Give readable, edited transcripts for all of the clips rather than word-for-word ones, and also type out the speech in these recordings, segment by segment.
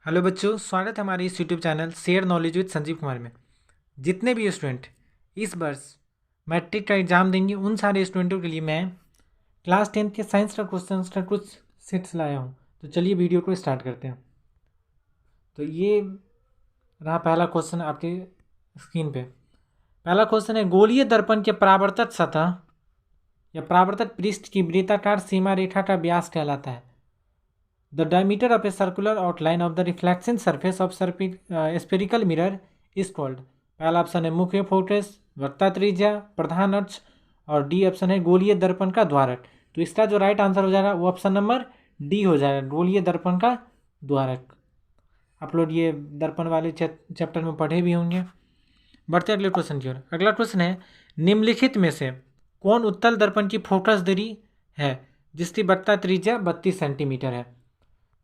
Hello बच्चों, स्वागत है हमारे इस YouTube channel share knowledge with Sanjeev Kumar में। जितने भी स्टूडेंट इस वर्ष मैट्रिक का एग्ज़ाम देंगे उन सारे स्टूडेंटों के लिए मैं क्लास 10 के साइंस का क्वेश्चन का कुछ सेट्स लाया हूँ। तो चलिए वीडियो को स्टार्ट करते हैं। तो ये रहा पहला क्वेश्चन आपके स्क्रीन पे। पहला क्वेश्चन है, गोलीय दर्पण के परावर्तक सतह या परावर्तक पृष्ठ की वृत्ताकार सीमा रेखा का व्यास कहलाता है। The diameter of a circular outline of the reflection surface of spherical mirror is called। पहला ऑप्शन है मुख्य फोकस, वक्रता त्रिज्या, प्रधान अक्ष, और डी ऑप्शन है गोलीय दर्पण का द्वारक। तो इसका जो राइट आंसर हो जाएगा वो ऑप्शन नंबर डी हो जाएगा, गोलीय दर्पण का द्वारक। आप लोग ये दर्पण वाले चैप्टर में पढ़े भी होंगे। बढ़ते अगले क्वेश्चन की ओर। अगला क्वेश्चन है, निम्नलिखित में से कौन उत्तल दर्पण की फोकस दूरी है जिसकी वक्रता त्रिज्या 32 सेंटीमीटर है।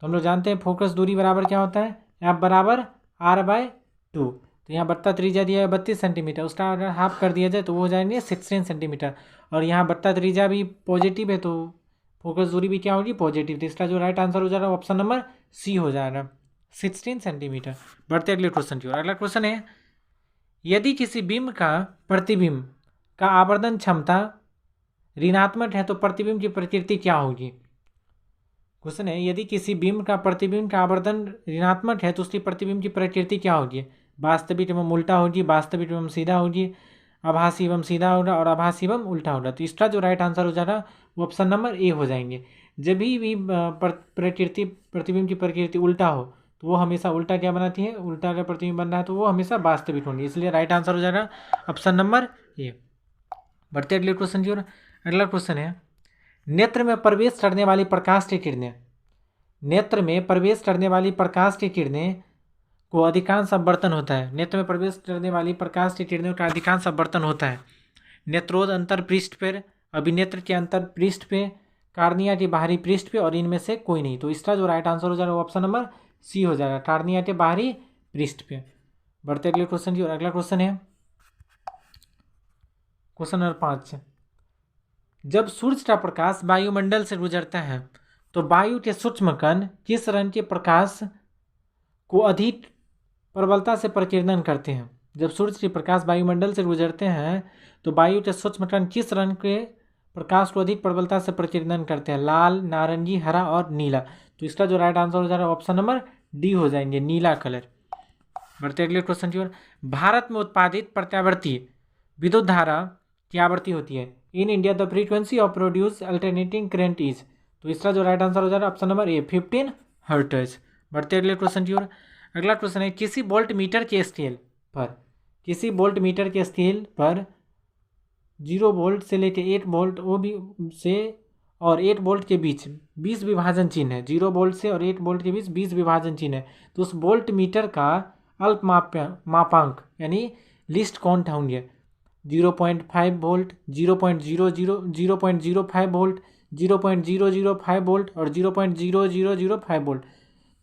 तो हम लोग जानते हैं फोकस दूरी बराबर क्या होता है, एफ बराबर r/2। तो यहाँ वक्रता त्रिज्या दिया है 32 सेंटीमीटर, उसका अगर हाफ कर दिया जाए तो वो हो जाएंगे 16 सेंटीमीटर। और यहाँ वक्रता त्रिज्या भी पॉजिटिव है तो फोकस दूरी भी क्या होगी, पॉजिटिव। तो इसका जो राइट आंसर हो जाएगा ऑप्शन नंबर सी हो जाएगा, 16 सेंटीमीटर। बढ़ते अगले क्वेश्चन की ओर। अगला क्वेश्चन है, यदि किसी बिंब का प्रतिबिंब का आवर्धन क्षमता ऋणात्मक है तो प्रतिबिंब की प्रकृति क्या होगी। क्वेश्चन है, यदि किसी बिंब का प्रतिबिंब का आवर्धन ऋणात्मक है तो उसकी प्रतिबिंब की प्रकृति क्या होगी। वास्तविक एवं उल्टा होगी, वास्तविक एवं सीधा होगी, आभासी एवं सीधा होगा, और आभासी एवं उल्टा होगा। तो इसका जो राइट आंसर हो जाएगा वो ऑप्शन नंबर ए हो जाएंगे। जब भी प्रकृति प्रतिबिंब की प्रकृति उल्टा हो तो वो हमेशा उल्टा क्या बनाती है, उल्टा का प्रतिबिंब बन रहा है तो वो हमेशा वास्तविक होंगी, इसलिए राइट आंसर हो जाएगा ऑप्शन नंबर ए। बढ़ते अगले क्वेश्चन की ओर। अगला क्वेश्चन है, नेत्र में प्रवेश करने वाली प्रकाश की किरणें, नेत्र में प्रवेश करने वाली प्रकाश की किरणें को अधिकांश अपवर्तन होता है। नेत्र में प्रवेश करने वाली प्रकाश की किरणों का अधिकांश अपवर्तन होता है नेत्रोद अंतर पृष्ठ पर, अभिनेत्र के अंतर पृष्ठ पे, कार्निया के बाहरी पृष्ठ पे, और इनमें से कोई नहीं। तो इसका जो राइट आंसर हो जाएगा ऑप्शन नंबर सी हो जाएगा, कार्निया के बाहरी पृष्ठ पे। बढ़ते अगले क्वेश्चन की ओर। अगला क्वेश्चन है क्वेश्चन नंबर 5। जब सूर्य का प्रकाश वायुमंडल से गुजरता है तो वायु के सूक्ष्म कण किस रंग के प्रकाश को अधिक प्रबलता से प्रकीर्णन करते हैं। जब सूर्य के प्रकाश वायुमंडल से गुजरते हैं तो वायु के सूक्ष्म कण किस रंग के प्रकाश को अधिक प्रबलता से प्रकीर्णन करते हैं, लाल, नारंगी, हरा और नीला। तो इसका जो राइट आंसर हो जाएगा ऑप्शन नंबर डी हो जाएंगे, नीला कलर। बढ़ते अगले क्वेश्चन की ओर। भारत में उत्पादित प्रत्यावर्ती विद्युत धारा की आवृत्ति होती है। In India the frequency of produce alternating current is. तो इसका जो राइट आंसर हो जाएगा ऑप्शन नंबर ए, 15 हर्ट्ज। बढ़ते अगले क्वेश्चन की ओर। अगला क्वेश्चन है, किसी वोल्ट मीटर के स्केल पर, किसी वोल्ट मीटर के स्केल पर 0 वोल्ट से लेकर 8 वोल्ट वो भी से और 8 वोल्ट के बीच 20 विभाजन चिन्ह है। 0 वोल्ट से और 8 वोल्ट के बीच 20 विभाजन चिन्ह है। तो उस वोल्ट मीटर का अल्प मापांक यानी लिस्ट काउंट होंगे 0.5 वोल्ट, 0.05 वोल्ट, 0.005 वोल्ट और 0.0005 वोल्ट।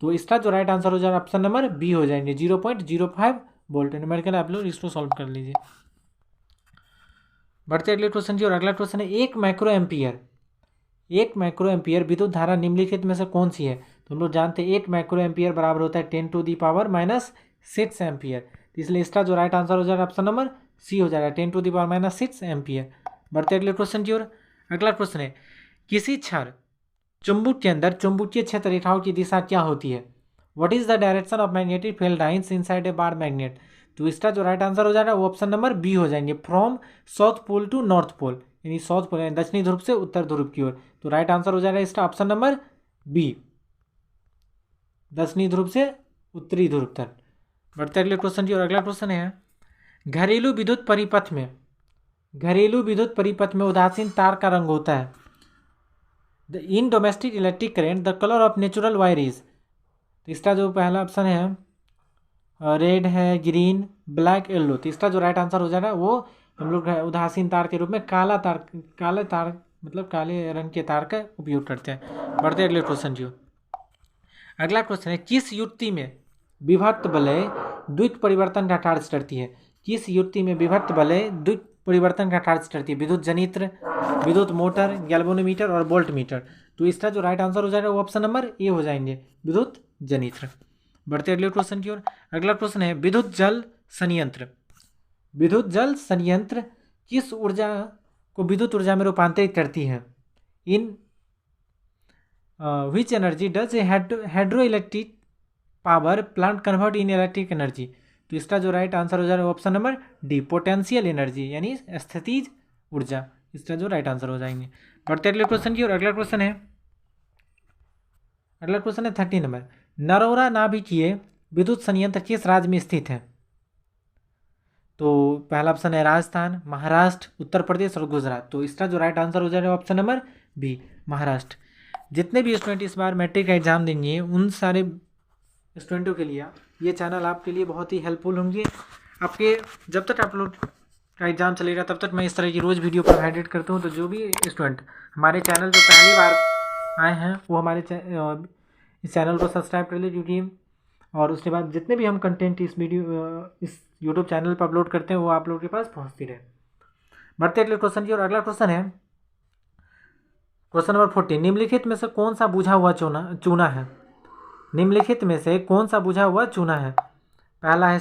तो इसका जो राइट आंसर हो जाएगा ऑप्शन नंबर बी हो जाएंगे, 0.05 वोल्ट। न्यूमेरिकल आप लोग इसको सॉल्व कर लीजिए। बढ़ते अगले क्वेश्चन की ओर। अगला क्वेश्चन है, 1 माइक्रो एम्पियर विद्युत धारा निम्नलिखित में से कौन सी है। तो हम लोग जानते हैं 1 माइक्रो एम्पियर बराबर होता है 10⁻⁻6 एम्पियर। तो इसलिए इसका जो राइट आंसर हो जाएगा ऑप्शन नंबर सी हो जाएगा, 10⁻⁻6 एम्पियर। बढ़ते अगले क्वेश्चन की ओर। अगला क्वेश्चन है, किसी क्षण चुंबक के अंदर चुंबकीय क्षेत्र रेखाओं की दिशा क्या होती है। What is the direction of magnetic field lines inside a bar magnet. तो इसका जो राइट आंसर हो जाएगा वो ऑप्शन नंबर बी हो जाएंगे, from south pole to north pole, यानी साउथ पोल यानी दक्षिणी ध्रुव से उत्तर ध्रुव की ओर। तो राइट आंसर हो जाएगा इसका ऑप्शन नंबर बी, दक्षिणी ध्रुव से उत्तरी ध्रुव तक। बढ़ते अगले क्वेश्चन की ओर। अगला क्वेश्चन है, घरेलू विद्युत परिपथ में उदासीन तार का रंग होता है। In domestic electric current the colour of natural wire is. तो इसका जो पहला ऑप्शन है रेड है, ग्रीन, ब्लैक, येलो। तो इसका जो राइट आंसर हो जाएगा वो हम लोग उदासीन तार के रूप में काला तार मतलब काले रंग के तार का उपयोग करते हैं। बढ़ते अगले क्वेश्चन की ओर। अगला क्वेश्चन है, किस युक्ति में विभक्त वलय द्वित परिवर्तन का कार्य करती है। किस युक्ति में विभक्त वलय द्वित परिवर्तन का कार्य करती है। विद्युत जनित्र, विद्युत मोटर, गैल्वेनोमीटर और वोल्ट मीटर। तो इसका जो राइट आंसर हो जाएगा वो ऑप्शन नंबर ए हो जाएंगे, विद्युत जनित्र। बढ़ते अगले क्वेश्चन की ओर। अगला क्वेश्चन है विद्युत जल संयंत्र। विद्युत जल संयंत्र किस ऊर्जा को विद्युत ऊर्जा में रूपांतरित करती है? In which energy does hydro electric power plant convert in electric energy? तो इसका जो राइट आंसर हो जाएगा option number D, potential energy यानी स्थितिज ऊर्जा, इसका जो राइट आंसर हो जाएंगे। बढ़ते अगले क्वेश्चन की ओर। अगला क्वेश्चन है 30 नंबर। नरोरा नाभिकीय विद्युत संयंत्र किस राज्य में स्थित है? तो पहला ऑप्शन है राजस्थान, महाराष्ट्र, उत्तर प्रदेश और गुजरात। तो इसका जो राइट आंसर हो जाएगा ऑप्शन नंबर बी, महाराष्ट्र। जितने भी स्टूडेंट इस बार मैट्रिक का एग्जाम देंगे उन सारे स्टूडेंटों के लिए ये चैनल आपके लिए बहुत ही हेल्पफुल होंगे। आपके जब तक आप लोग का एग्जाम चलेगा तब तक मैं इस तरह की रोज़ वीडियो प्रोवाइडेड करता हूँ। तो जो भी स्टूडेंट हमारे चैनल पर पहली बार आए हैं वो हमारे इस चैनल को सब्सक्राइब कर ले, क्योंकि और उसके बाद जितने भी हम कंटेंट इस यूट्यूब चैनल पर अपलोड करते हैं वो आप लोगों के पास पहुँचती रहे। बढ़ते अगले क्वेश्चन की और। अगला क्वेश्चन है क्वेश्चन नंबर 40। निम्नलिखित में से कौन सा बुझा हुआ चूना है? निम्नलिखित में से कौन सा बुझा हुआ चूना है? पहला है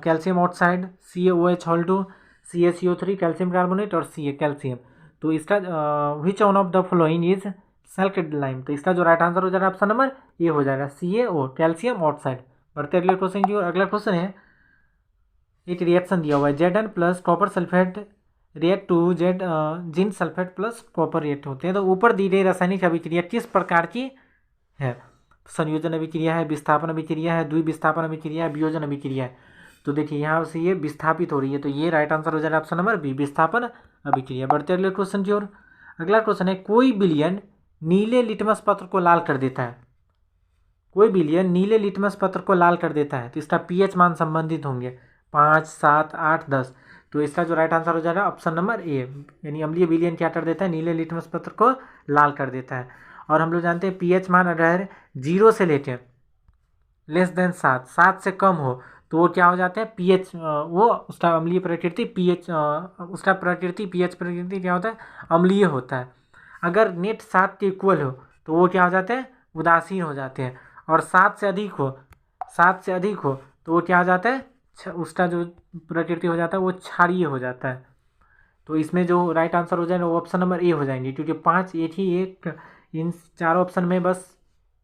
calcium oxide, CaOH2, CaCO3 calcium carbonate और Ca कैल्शियम। तो इसका विच one of the following is sulphate lime? तो इसका जो राइट आंसर हो जाएगा ऑप्शन नंबर ए हो जाएगा, CaO कैल्शियम ऑक्साइड। बढ़ते अगले क्वेश्चन की ओर। अगला क्वेश्चन है एक रिएक्शन दिया हुआ है Zn plus copper sulphate react to zinc sulphate plus copper react होते हैं। तो ऊपर दी गई रासायनिक अभिक्रिया किस प्रकार की है? संयोजन अभिक्रिया है, विस्थापन अभिक्रिया है, द्विविस्थापन अभिक्रिया है, वियोजन अभिक्रिया है। तो देखिए यहाँ से ये विस्थापित हो रही है, तो ये राइट आंसर हो जाएगा ऑप्शन नंबर बी, विस्थापन अभिक्रिया। बढ़ते अगले क्वेश्चन की ओर। अगला क्वेश्चन है कोई विलयन नीले लिटमस पत्र को लाल कर देता है। कोई विलयन नीले लिटमस पत्र को लाल कर देता है तो इसका pH मान संबंधित होंगे 5, 7, 8, 10। तो इसका जो राइट आंसर हो जाएगा ऑप्शन नंबर ए, यानी अम्लीय विलयन क्या कर देता है? नीले लिटमस पत्र को लाल कर देता है। और हम लोग जानते हैं pH मान अगर 0 से लेके लेस देन 7 से कम हो तो वो क्या हो जाते हैं? pH वो उसका अम्लीय प्रकृति pH उसका प्रकृति pH प्रकृति क्या होता है? अम्लीय होता है। अगर नेट 7 के इक्वल हो तो वो क्या हो जाते हैं? उदासीन हो जाते हैं। और 7 से अधिक हो तो वो क्या हो जाता है? उसका जो प्रकृति हो जाता है वो क्षारीय हो जाता है। तो इसमें जो राइट आंसर हो जाएगा वो ऑप्शन नंबर ए हो जाएंगे, क्योंकि 5 एक इन चारों ऑप्शन में बस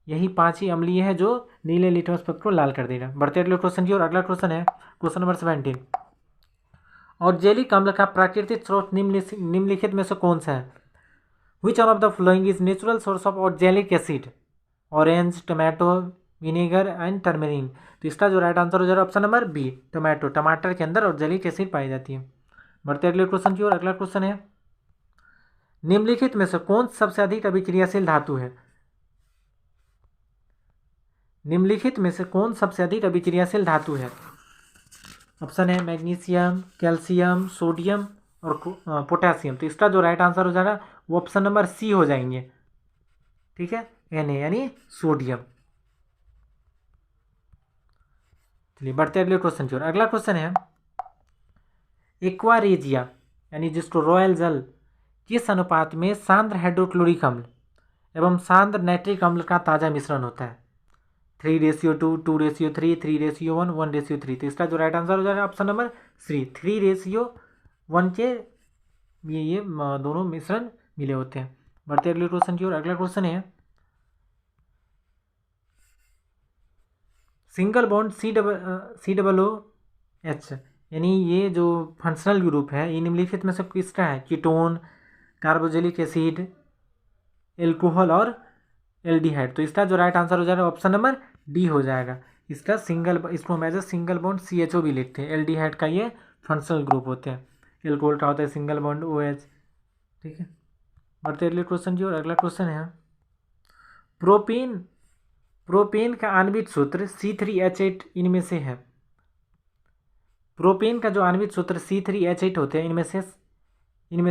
यही 5 ही अम्लीय है जो नीले लिटमस पत्र को लाल कर देगा। बढ़ते अगले क्वेश्चन की ओर। अगला क्वेश्चन है क्वेश्चन नंबर 17। और जेलिक अम्ल का प्राकृतिक स्रोत निम्नलिखित में से कौन सा है? Which one of the following is natural source of oxalic acid? Orange, tomato, vinegar and turmeric. तो इसका जो राइट आंसर हो जाएगा ऑप्शन नंबर बी, टमाटो। टमाटर के अंदर ऑक्जेलिक एसिड पाई जाती है। बढ़ते अगले क्वेश्चन की ओर। अगला क्वेश्चन है निम्नलिखित में से कौन सबसे अधिक अभिक्रियाशील धातु है? निम्नलिखित में से कौन सबसे अधिक अभिक्रियाशील धातु है? ऑप्शन है मैग्नीशियम, कैल्शियम, सोडियम और पोटेशियम। तो इसका जो राइट आंसर हो जाएगा वो ऑप्शन नंबर सी हो जाएंगे, ठीक है, Na यानी सोडियम। चलिए बढ़ते अगले क्वेश्चन की ओर। अगला क्वेश्चन है एक्वारेजिया यानी जिसको रॉयल जल किस अनुपात में सांद्र हाइड्रोक्लोरिक अम्ल एवं सांद्र नाइट्रिक अम्ल का ताजा मिश्रण होता है? 3:2, 2:3, 3:1, 1:3। तो इसका जो राइट आंसर हो जाएगा ऑप्शन नंबर सी, 3:1 के ये दोनों मिश्रण मिले होते हैं। बढ़ते अगले क्वेश्चन की ओर। अगला क्वेश्चन है सिंगल बॉन्ड COOH यानी ये जो फंक्शनल ग्रुप है ये निम्नलिखित में से किसका है? कीटोन, कार्बोक्सिलिक एसिड, एल्कोहल और एल्डिहाइड। तो इसका जो राइट आंसर हो जाएगा ऑप्शन नंबर डी हो जाएगा। इसको हम as a single bond CHO भी लिखते हैं। एल्डिहाइड का ये फंक्शनल ग्रुप होते हैं। एल्कोहल का होता है सिंगल बॉन्ड OH, ठीक है। बढ़ते अगले क्वेश्चन की ओर। अगला क्वेश्चन है प्रोपेन का आणविक सूत्र C3H8 इनमें से है। प्रोपेन का जो आणविक सूत्र C3H8 होते हैं इनमें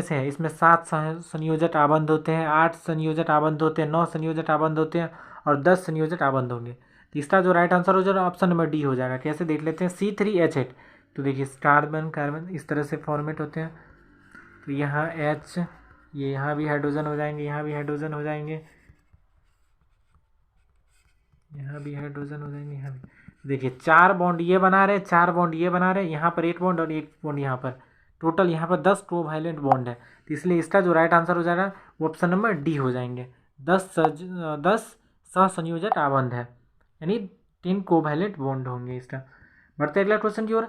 से है। इसमें 7 संयोजक आबंध होते हैं, 8 संयोजक आबंध होते हैं, 9 संयोजक आबंध होते हैं और 10 संयोजक आबंध होंगे। तो इसका जो राइट आंसर हो जाएगा ऑप्शन नंबर डी हो जाएगा। कैसे देख लेते हैं? C3H8 तो देखिए कार्बन इस तरह से फॉर्मेट होते हैं। तो यहाँ H, ये यहाँ भी हाइड्रोजन हो जाएंगे, यहाँ भी हाइड्रोजन हो जाएंगे। यहाँ भी हाइड्रोजन हो जाएंगे, यहाँ भी देखिए 4 बॉन्ड ये बना रहे, 4 बॉन्ड ये बना रहे, यहाँ पर 1 बॉन्ड और 1 बॉन्ड यहाँ पर, टोटल यहाँ पर 10 कोवैलेंट बॉन्ड है। तो इसलिए इसका जो राइट आंसर हो जाएगा वो ऑप्शन नंबर डी हो जाएंगे। 10 सहसंयोजक आबंध है, यानी 3 कोवैलेंट बॉन्ड होंगे इसका। बढ़ते अगला क्वेश्चन की ओर।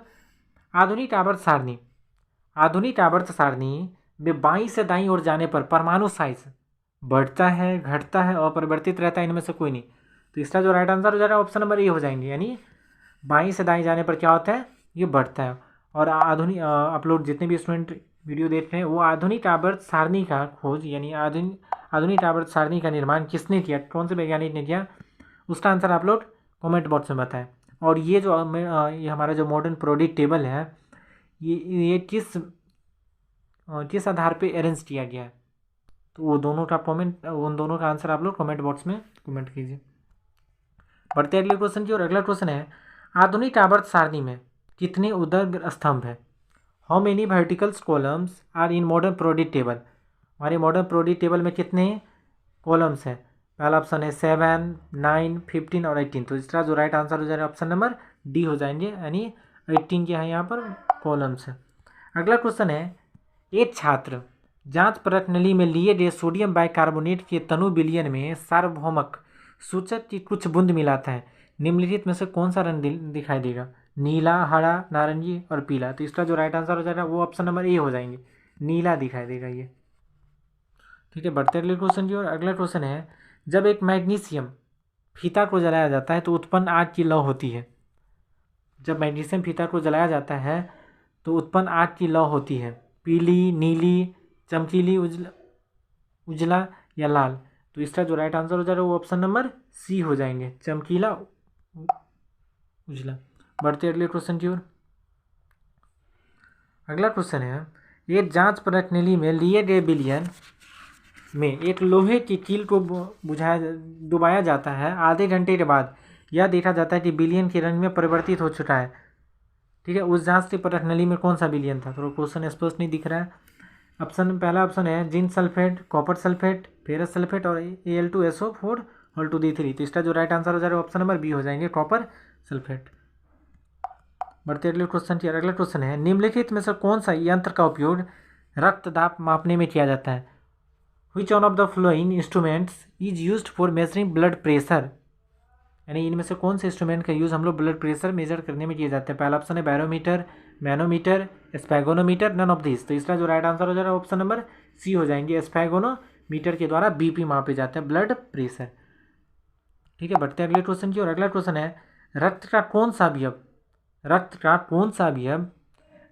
आधुनिक आवर्त सारणी, आधुनिक आवर्त सारणी में बाईं से दाईं ओर जाने पर परमाणु साइज बढ़ता है, घटता है, अपरिवर्तित रहता है, इनमें से कोई नहीं। तो इसका जो राइट आंसर हो जाएगा ऑप्शन नंबर ए हो जाएंगे, यानी बाईं से दाईं जाने पर क्या होता है, ये बढ़ता है। और आधुनिक आप लोग जितने भी स्टूडेंट वीडियो देख रहे हैं वो आधुनिक आवर्त सारणी का खोज यानी आधुनिक आवर्त सारणी का निर्माण किसने किया, कौन से वैज्ञानिक ने किया, उसका आंसर आप लोग कमेंट बॉक्स में बताएं। और ये जो ये हमारा जो मॉडर्न प्रोडिक्ट टेबल है, ये किस आधार पे अरेंज किया गया है, तो वो दोनों का कमेंट, उन दोनों का आंसर आप लोग कमेंट बॉक्स में कमेंट कीजिए। बढ़ते अगले क्वेश्चन की और अगला क्वेश्चन है आधुनिक आवर्त सारणी में कितने ऊर्ध्वाधर स्तंभ है। How many verticals columns are in modern periodic table. हमारे मॉडर्न प्रोडिक्ट टेबल में कितने कॉलम्स हैं, पहला ऑप्शन है 7, 9, 15 और 18। तो इसका जो राइट आंसर हो जाएगा ऑप्शन नंबर डी हो जाएंगे, यानी 18 के यहाँ पर कॉलम्स है। अगला क्वेश्चन है एक छात्र जांच प्रणाली में लिए गए सोडियम बाइकार्बोनेट के तनु विलयन में सार्वभौमक सूचक की कुछ बूंद मिलाता है, निम्नलिखित में से कौन सा रंग दिखाई देगा, नीला, हरा, नारंगी और पीला। तो इसका जो राइट आंसर हो जाएगा वो ऑप्शन नंबर ए हो जाएंगे, नीला दिखाई देगा ये। ठीक है, बढ़ते अगले क्वेश्चन की ओर। अगला क्वेश्चन है जब एक मैग्नीशियम फीता को जलाया जाता है तो उत्पन्न आग की लौ होती है। जब मैग्नीशियम फीता को जलाया जाता है तो उत्पन्न आग की लौ होती है, पीली, नीली, चमकीली, उजला या लाल। तो इसका जो राइट आंसर हो जाएगा वो ऑप्शन नंबर सी हो जाएंगे, चमकीला, उजला। बढ़ते अगले क्वेश्चन की ओर। अगला क्वेश्चन है एक जांच प्रणाली में लिए गए विलयन में एक लोहे की कील को डुबाया जाता है, आधे घंटे के बाद यह देखा जाता है कि विलयन के रंग में परिवर्तित हो चुका है। ठीक है, उस जांच की प्रणाली में कौन सा विलयन था, तो क्वेश्चन स्पष्ट नहीं दिख रहा है। पहला ऑप्शन है zinc sulphate, copper sulphate, ferrous sulphate और Al2SO4 और 2D3। तो इसका जो राइट आंसर हो जाएगा ऑप्शन नंबर बी हो जाएंगे, कॉपर सल्फेट। बढ़ते अगले क्वेश्चन की। अगला क्वेश्चन है निम्नलिखित में से कौन सा यंत्र का उपयोग रक्तदाब मापने में किया जाता है। Which one of the flowing instruments is used for measuring blood pressure, यानी इनमें से कौन से इंस्ट्रूमेंट का यूज़ हम लोग ब्लड प्रेशर मेजर करने में किए जाते हैं। पहला ऑप्शन है barometer, manometer, sphygmomanometer, none of this. तो इसका जो राइट आंसर हो जाएगा ऑप्शन नंबर सी हो जाएंगे, स्पैगोनोमीटर के द्वारा बीपी मापे जाते हैं, ब्लड प्रेशर। ठीक है, बढ़ते अगले क्वेश्चन की और। अगला क्वेश्चन है रक्त का कौन सा अवयव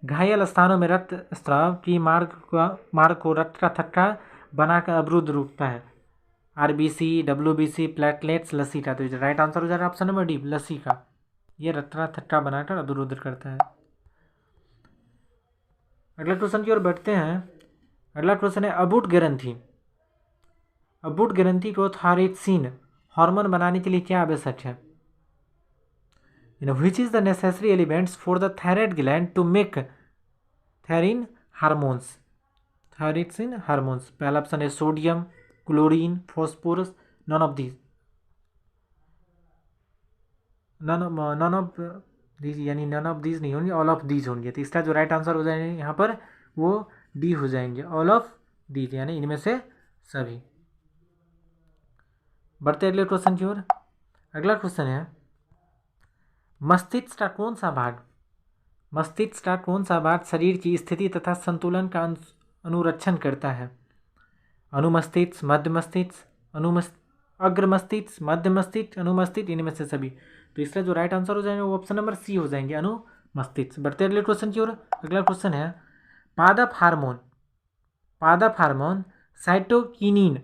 घायल स्थानों में रक्त स्राव की मार्ग को रक्त का थक्का बनाकर अवरुद्ध रोकता है, आरबीसी, डब्ल्यूबीसी, प्लेटलेट्स, लसीका। तो राइट आंसर हो जाएगा ऑप्शन नंबर डी, लसीका। ये रक्त का थक्का बनाकर अवरुद्ध करता है। अगला क्वेश्चन की ओर बढ़ते हैं। अगला क्वेश्चन है अबूट ग्रंथि को थायरोक्सिन हार्मोन बनाने के लिए क्या आवश्यक है। Which is the necessary elements for the thyroid gland to make thyroxine hormones, thyroxine hormones. पहला ऑप्शन है sodium, chlorine, phosphorus, none of these, none of these, यानी नन ऑफ दीज नहीं होंगे, ऑल ऑफ दीज होंगे। तो इसका जो right answer हो जाएंगे यहाँ पर वो डी हो जाएंगे, ऑल ऑफ दीज, यानी इनमें से सभी। बढ़ते अगले क्वेश्चन की ओर। अगला क्वेश्चन है मस्तिष्क का कौन सा भाग शरीर की स्थिति तथा संतुलन का अनुरक्षण करता है। अनुमस्तिष्क, मध्य मस्तिष्क, अग्र मस्तिष्क, मध्य मस्तिष्क, अनुमस्तिष्क, इनमें से सभी। तो इसका जो राइट आंसर हो जाएगा वो ऑप्शन नंबर सी हो जाएंगे, अनुमस्तिष्क। बढ़ते अगले क्वेश्चन की ओर। अगला क्वेश्चन है पादप हार्मोन साइटोकिनिन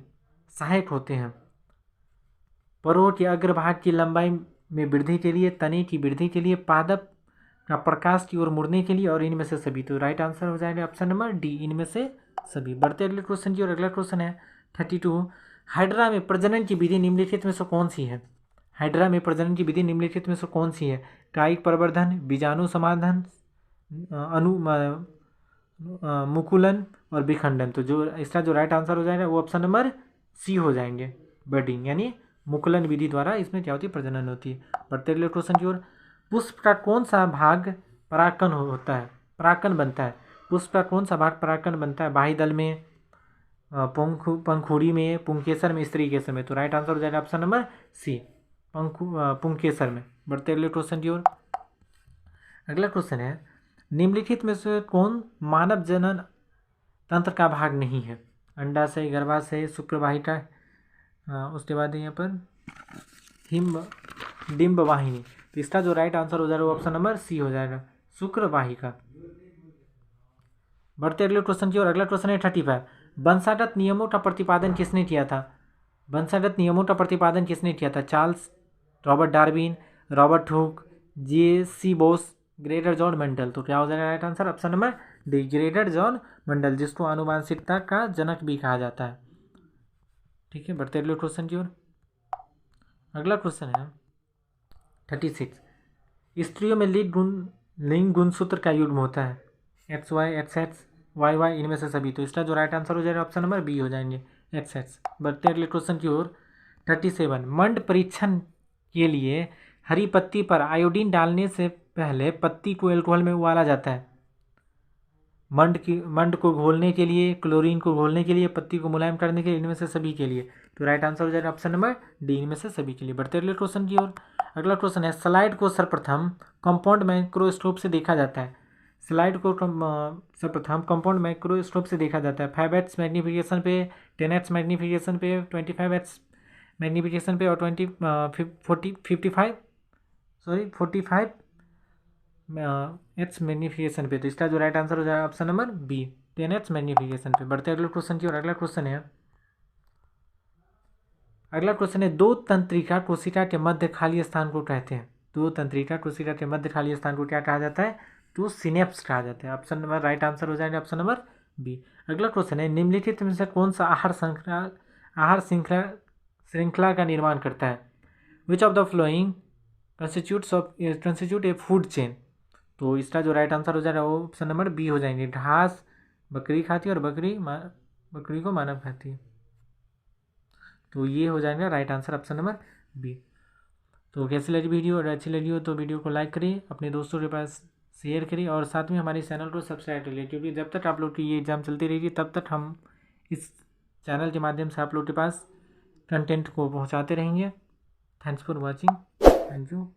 सहायक होते हैं परों के अग्रभाग की लंबाई में वृद्धि के लिए, तने की वृद्धि के लिए, पादप का प्रकाश की ओर मुड़ने के लिए, और इनमें से सभी। तो राइट आंसर हो जाएगा ऑप्शन नंबर डी, इनमें से सभी। बढ़ते अगले क्वेश्चन की ओर। अगला क्वेश्चन है 32 हाइड्रा में प्रजनन की विधि निम्नलिखित में से कौन सी है। हाइड्रा में प्रजनन की विधि निम्नलिखित में से कौन सी है। कायिक प्रवर्धन, बीजाणु समाधान, मुकुलन और विखंडन। तो जो इसका जो राइट आंसर हो जाएगा वो ऑप्शन नंबर सी हो जाएंगे, बर्डिंग, यानी मुकुलन विधि द्वारा इसमें क्या होती है, प्रजनन होती है। बढ़ते अगले क्वेश्चन की ओर। पुष्प का कौन सा भाग परागकण होता है, परागकण बनता है? पुष्प का कौन सा भाग परागकण बनता है? बाह्य दल में, पंखुड़ी में, पुंकेसर में, स्त्री केसर में। तो राइट आंसर हो जाएगा ऑप्शन नंबर सी, पुंकेसर में। बढ़ते अगले क्वेश्चन की ओर। अगला क्वेश्चन है, निम्नलिखित में से कौन मानव जनन तंत्र का भाग नहीं है? अंडाशय, गर्भाशय, शुक्रवाहिका, उसके बाद यहाँ पर डिम्ब वाहिनी। तो इसका जो राइट आंसर हो जाएगा ऑप्शन नंबर सी हो जाएगा, शुक्रवाहिका। बढ़ते अगले क्वेश्चन की ओर। अगला क्वेश्चन है 35, वंशागत नियमों का प्रतिपादन किसने किया था? वंशागत नियमों का प्रतिपादन किसने किया था? Charles, Robert Darwin, Robert Hooke, J C. Bose, Gregor Johann Mendel. तो क्या हो जाएगा right answer option number D, Gregor Johann Mendel, जिसको आनुवांशिकता का जनक भी कहा जाता है। ठीक है, बढ़ते अगले क्वेश्चन की ओर। अगला क्वेश्चन है 36, स्त्रियों में लिंग गुणसूत्र का युग्म होता है, XY, XX, YY, इनमें से सभी। तो इसका जो राइट आंसर हो जाएगा ऑप्शन नंबर बी हो जाएंगे, XX। बढ़ते अगले क्वेश्चन की ओर। 37, मंड परीक्षण के लिए हरी पत्ती पर आयोडीन डालने से पहले पत्ती को एल्कोहल में उबाला जाता है। मंड को घोलने के लिए, क्लोरीन को घोलने के लिए, पत्ती को मुलायम करने के लिए, इनमें से सभी के लिए। तो राइट आंसर हो जाएगा ऑप्शन नंबर डी, इनमें से सभी के लिए। बढ़ते अगले क्वेश्चन की ओर। अगला क्वेश्चन है, स्लाइड को सर्वप्रथम कंपाउंड माइक्रोस्कोप से देखा जाता है। स्लाइड को सर्वप्रथम कंपाउंड माइक्रोस्कोप से देखा जाता है 5x मैग्नीफिकेशन पे, 10x मैग्नीफिकेशन पे, 25x मैग्नीफिकेशन पे और 45 एच मैग्नीफिकेशन पे। तो इसका जो राइट आंसर हो जाएगा option number B, 10x magnification पे। बढ़ते अगले क्वेश्चन की ओर। अगला क्वेश्चन है, दो तंत्रिका कोशिका के मध्य खाली स्थान को कहते हैं। दो तंत्रिका कोशिका के मध्य खाली स्थान को क्या कहा जाता है? तो सिनेप्स कहा जाता है। ऑप्शन नंबर राइट आंसर हो जाएगा ऑप्शन नंबर बी। अगला क्वेश्चन है, निम्नलिखित में से कौन सा आहार श्रृंखला का निर्माण करता है? Which of the flowing constitute A food chain. तो इसका जो राइट आंसर हो जाएगा वो ऑप्शन नंबर बी हो जाएंगे, घास बकरी खाती है और बकरी को मानव खाती है। तो ये हो जाएगा right answer option number b. तो कैसी लगी वीडियो? और अच्छी लगी हो तो वीडियो को लाइक करिए, अपने दोस्तों के पास शेयर करिए और साथ में हमारे चैनल को सब्सक्राइब करिए, क्योंकि जब तक आप लोग की ये एग्ज़ाम चलती रहेगी तब तक हम इस चैनल के माध्यम से आप लोग के पास कंटेंट को पहुंचाते रहेंगे। Thanks for watching. Thank you.